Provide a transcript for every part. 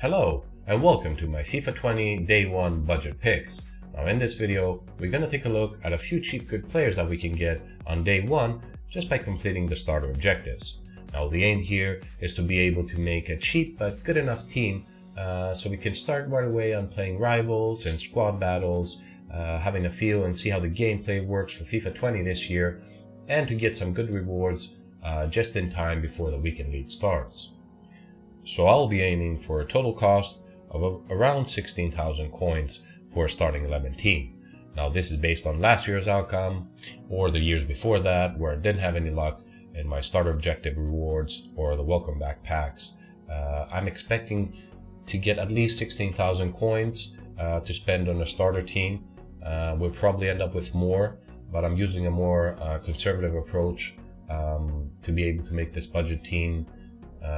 Hello and welcome to my FIFA 20 Day 1 budget picks. Now in this video, we're going to take a look at a few cheap good players that we can get on Day 1 just by completing the starter objectives. Now the aim here is to be able to make a cheap but good enough team so we can start right away on playing rivals and squad battles, having a feel and see how the gameplay works for FIFA 20 this year, and to get some good rewards just in time before the weekend league starts. So I'll be aiming for a total cost of around 16,000 coins for a starting 11 team. Now this is based on last year's outcome or the years before that where I didn't have any luck in my starter objective rewards or the welcome back packs. I'm expecting to get at least 16,000 coins to spend on a starter team. We'll probably end up with more, but I'm using a more conservative approach to be able to make this budget team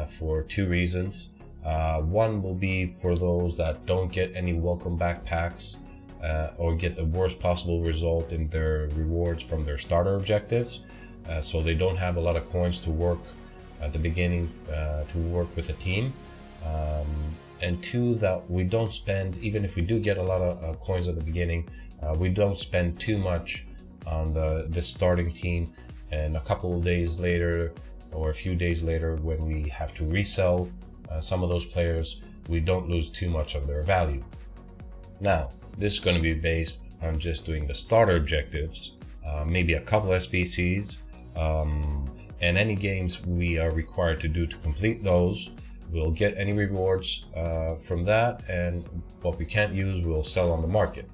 for two reasons. One will be for those that don't get any welcome back packs or get the worst possible result in their rewards from their starter objectives, so they don't have a lot of coins to work at the beginning to work with a team, and two, that we don't spend, even if we do get a lot of coins at the beginning, we don't spend too much on this starting team, and a couple of days later or a few days later when we have to resell some of those players, we don't lose too much of their value. Now, this is going to be based on just doing the starter objectives, maybe a couple SBCs, and any games we are required to do to complete those. We'll get any rewards from that, and what we can't use, we'll sell on the market.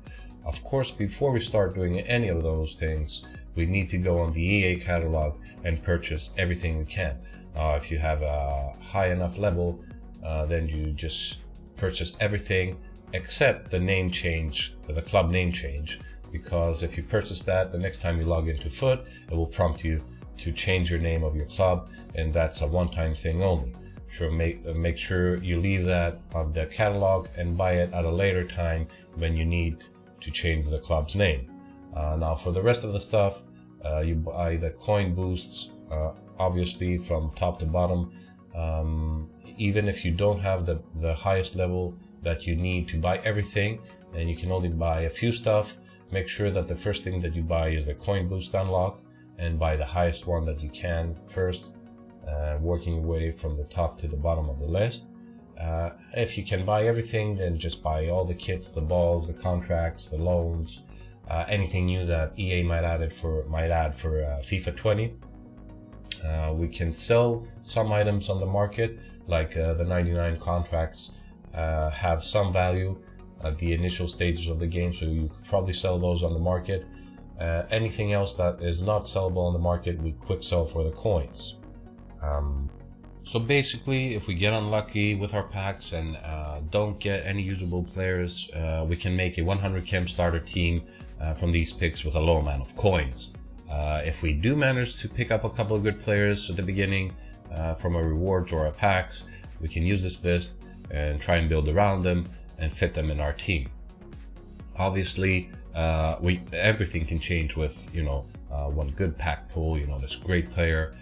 Of course, before we start doing any of those things, we need to go on the EA catalog and purchase everything we can. If you have a high enough level, then you just purchase everything except the name change, the club name change, because if you purchase that, the next time you log into Foot, it will prompt you to change your name of your club, and that's a one-time thing only. Sure, make sure you leave that on the catalog and buy it at a later time when you need to change the club's name. Now for the rest of the stuff, you buy the coin boosts, obviously from top to bottom. Even if you don't have the highest level that you need to buy everything, and you can only buy a few stuff, make sure that the first thing that you buy is the coin boost unlock, and buy the highest one that you can first, working your way from the top to the bottom of the list. If you can buy everything, then just buy all the kits, the balls, the contracts, the loans, anything new that EA might add for FIFA 20. We can sell some items on the market, like the 99 contracts have some value at the initial stages of the game, so you could probably sell those on the market. Anything else that is not sellable on the market, we quick sell for the coins. So basically, if we get unlucky with our packs and don't get any usable players, we can make a 100 chem starter team from these picks with a low amount of coins. If we do manage to pick up a couple of good players at the beginning from a rewards or a packs, we can use this list and try and build around them and fit them in our team. Obviously, everything can change with one good pack pull, this great player.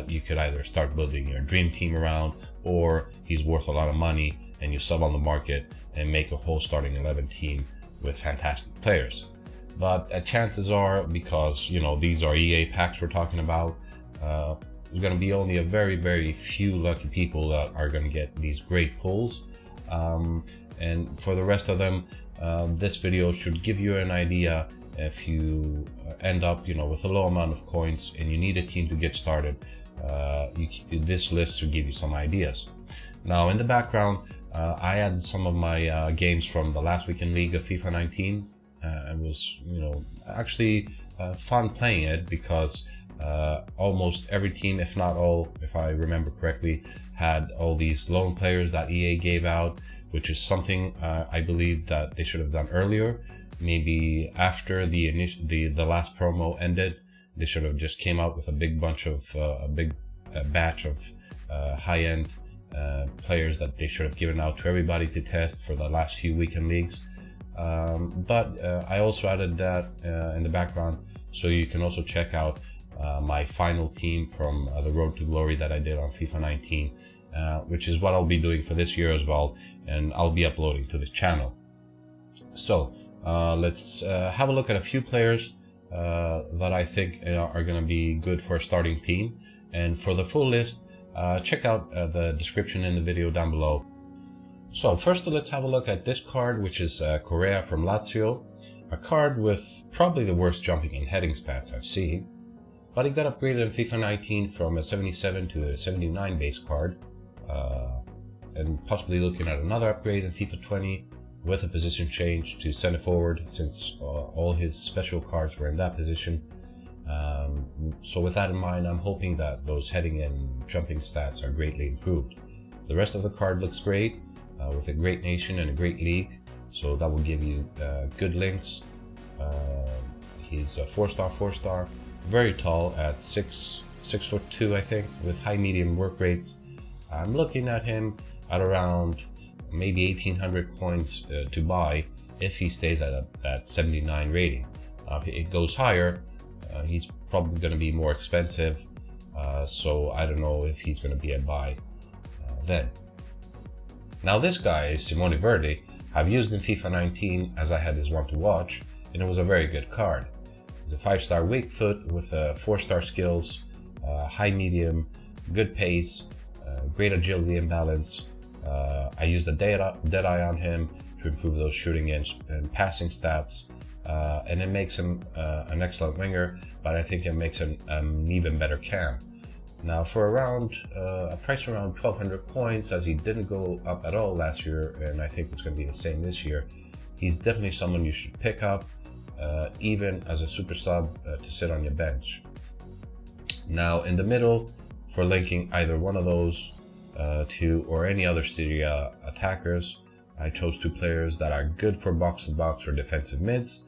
You could either start building your dream team around, or he's worth a lot of money and you sub on the market and make a whole starting 11 team with fantastic players. But chances are, because these are EA packs we're talking about, there's going to be only a very, very few lucky people that are going to get these great pulls. And for the rest of them, this video should give you an idea. If you end up with a low amount of coins and you need a team to get started, this list should give you some ideas. Now in the background, I added some of my games from the last weekend league of FIFA 19. It was actually fun playing it, because almost every team, if not all, if I remember correctly, had all these loan players that EA gave out, which is something I believe that they should have done earlier. Maybe after the last promo ended, they should have just came out with a big batch of high-end players that they should have given out to everybody to test for the last few weekend leagues. But I also added that in the background, so you can also check out my final team from the Road to Glory that I did on FIFA 19 which is what I'll be doing for this year as well, and I'll be uploading to this channel. So let's have a look at a few players that I think are going to be good for a starting team. And for the full list, check out the description in the video down below. So first, let's have a look at this card, which is Correa from Lazio, a card with probably the worst jumping and heading stats I've seen, but he got upgraded in FIFA 19 from a 77 to a 79 base card, and possibly looking at another upgrade in FIFA 20 with a position change to center forward, since all his special cards were in that position. So with that in mind, I'm hoping that those heading and jumping stats are greatly improved. The rest of the card looks great, with a great nation and a great league, so that will give you good links. He's a 4-star, very tall at 6'2", I think, with high medium work rates. I'm looking at him at around maybe 1800 coins to buy if he stays at that 79 rating. If it goes higher, he's probably going to be more expensive, so I don't know if he's going to be a buy then. Now this guy, Simone Verdi, I've used in FIFA 19 as I had his one to watch, and it was a very good card. He's a 5-star weak foot with 4-star skills, high medium, good pace, great agility and balance. I used a Deadeye on him to improve those shooting and passing stats, and it makes him an excellent winger, but I think it makes him an even better cam. Now for around a price around 1200 coins, as he didn't go up at all last year, and I think it's going to be the same this year, he's definitely someone you should pick up, even as a super sub to sit on your bench. Now in the middle, for linking either one of those two or any other Serie A attackers, I chose two players that are good for box-to-box or defensive mids,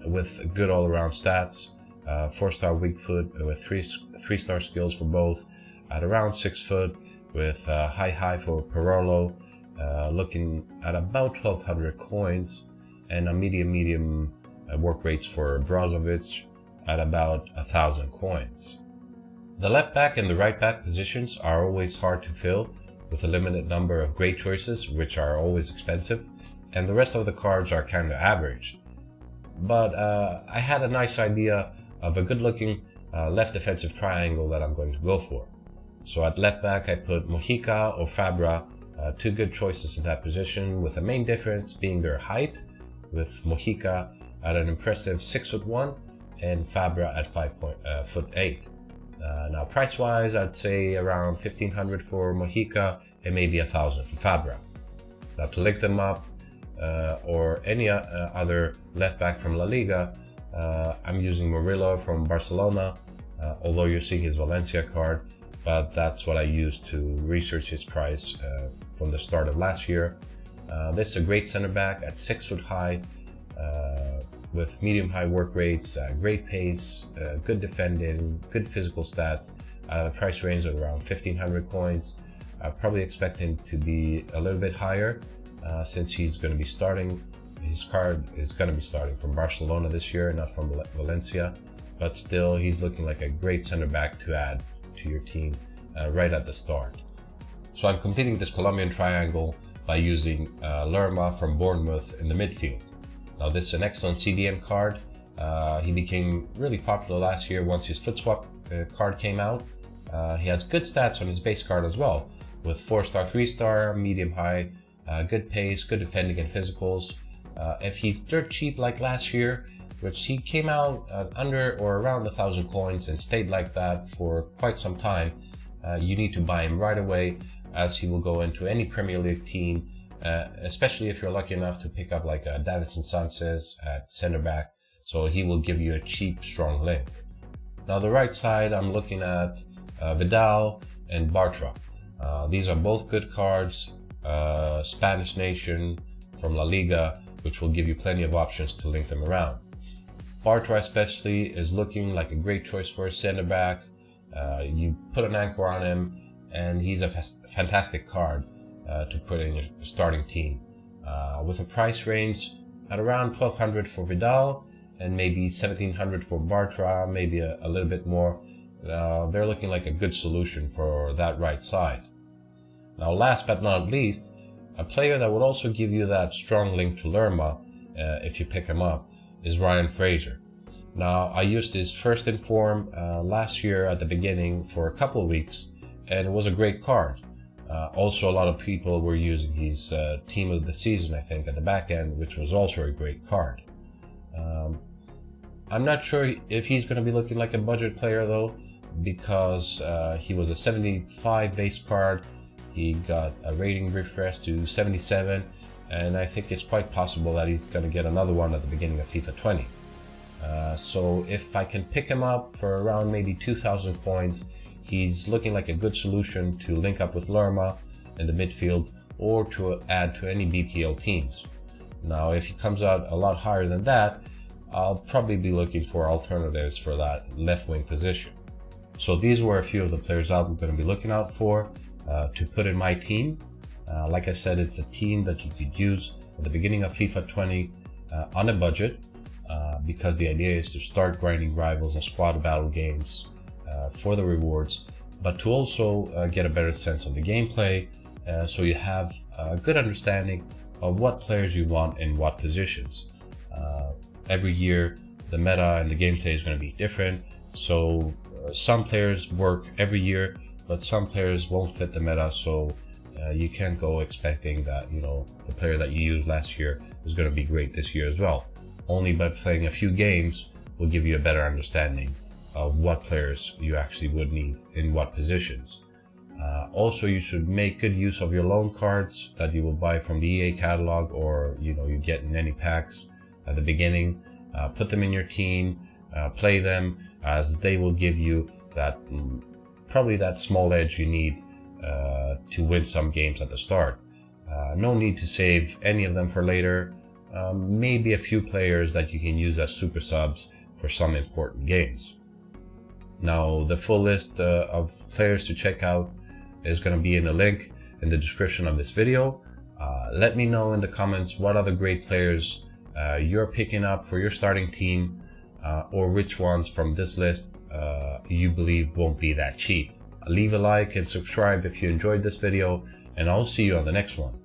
with good all-around stats. 4-star weak foot with 3-star skills for both, at around 6 foot with high for Parolo, looking at about 1200 coins, and a medium work rates for Brozovic at about 1000 coins. The left back and the right back positions are always hard to fill, with a limited number of great choices, which are always expensive, and the rest of the cards are kind of average. But I had a nice idea of a good-looking left defensive triangle that I'm going to go for. So at left back, I put Mojica or Fabra, two good choices in that position, with the main difference being their height, with Mojica at an impressive 6'1" and Fabra at 5'8". Now price-wise, I'd say around 1500 for Mojica and maybe 1000 for Fabra. Now to link them up, or any other left back from La Liga, I'm using Murillo from Barcelona, although you're seeing his Valencia card, but that's what I used to research his price from the start of last year. This is a great center back at 6 foot high, with medium high work rates, great pace, good defending, good physical stats, price range of around 1500 coins. I probably expect him to be a little bit higher, since he's going to be starting. His card is going to be starting from Barcelona this year, not from Valencia, but still he's looking like a great center back to add to your team right at the start. So I'm completing this Colombian triangle by using Lerma from Bournemouth in the midfield. Now this is an excellent CDM card. He became really popular last year once his foot swap card came out. He has good stats on his base card as well, with 4-star, 3-star, medium high, good pace, good defending and physicals. If he's dirt cheap like last year, which he came out under or around 1000 coins and stayed like that for quite some time, you need to buy him right away, as he will go into any Premier League team, especially if you're lucky enough to pick up like Davinson Sanchez at center back, so he will give you a cheap, strong link. Now the right side, I'm looking at Vidal and Bartra. These are both good cards, Spanish nation from La Liga, which will give you plenty of options to link them around. Bartra especially is looking like a great choice for a center back. You put an anchor on him, and he's a fantastic card to put in your starting team, with a price range at around 1200 for Vidal and maybe 1700 for Bartra, maybe a little bit more. They're looking like a good solution for that right side. Now, last but not least, a player that would also give you that strong link to Lerma, if you pick him up, is Ryan Fraser. Now, I used his first in form last year at the beginning for a couple of weeks, and it was a great card. Also, a lot of people were using his team of the season, I think, at the back end, which was also a great card. I'm not sure if he's going to be looking like a budget player though, because he was a 75 base card. He got a rating refresh to 77, and I think it's quite possible that he's going to get another one at the beginning of FIFA 20. So if I can pick him up for around maybe 2,000 coins, he's looking like a good solution to link up with Lerma in the midfield or to add to any BPL teams. Now, if he comes out a lot higher than that, I'll probably be looking for alternatives for that left wing position. So these were a few of the players I'm going to be looking out for to put in my team. Like I said, it's a team that you could use at the beginning of FIFA 20 on a budget, because the idea is to start grinding rivals and squad battle games for the rewards, but to also get a better sense of the gameplay, so you have a good understanding of what players you want in what positions. Every year the meta and the gameplay is going to be different, so some players work every year, but some players won't fit the meta, so you can't go expecting that, you know, the player that you used last year is going to be great this year as well. Only by playing a few games will give you a better understanding of what players you actually would need in what positions. Also, you should make good use of your loan cards that you will buy from the EA catalog, or you get in any packs at the beginning. Put them in your team, play them, as they will give you that probably that small edge you need to win some games at the start. No need to save any of them for later. Maybe a few players that you can use as super subs for some important games. Now, the full list of players to check out is going to be in a link in the description of this video. Let me know in the comments what other great players you're picking up for your starting team, or which ones from this list you believe won't be that cheap. Leave a like and subscribe if you enjoyed this video, and I'll see you on the next one.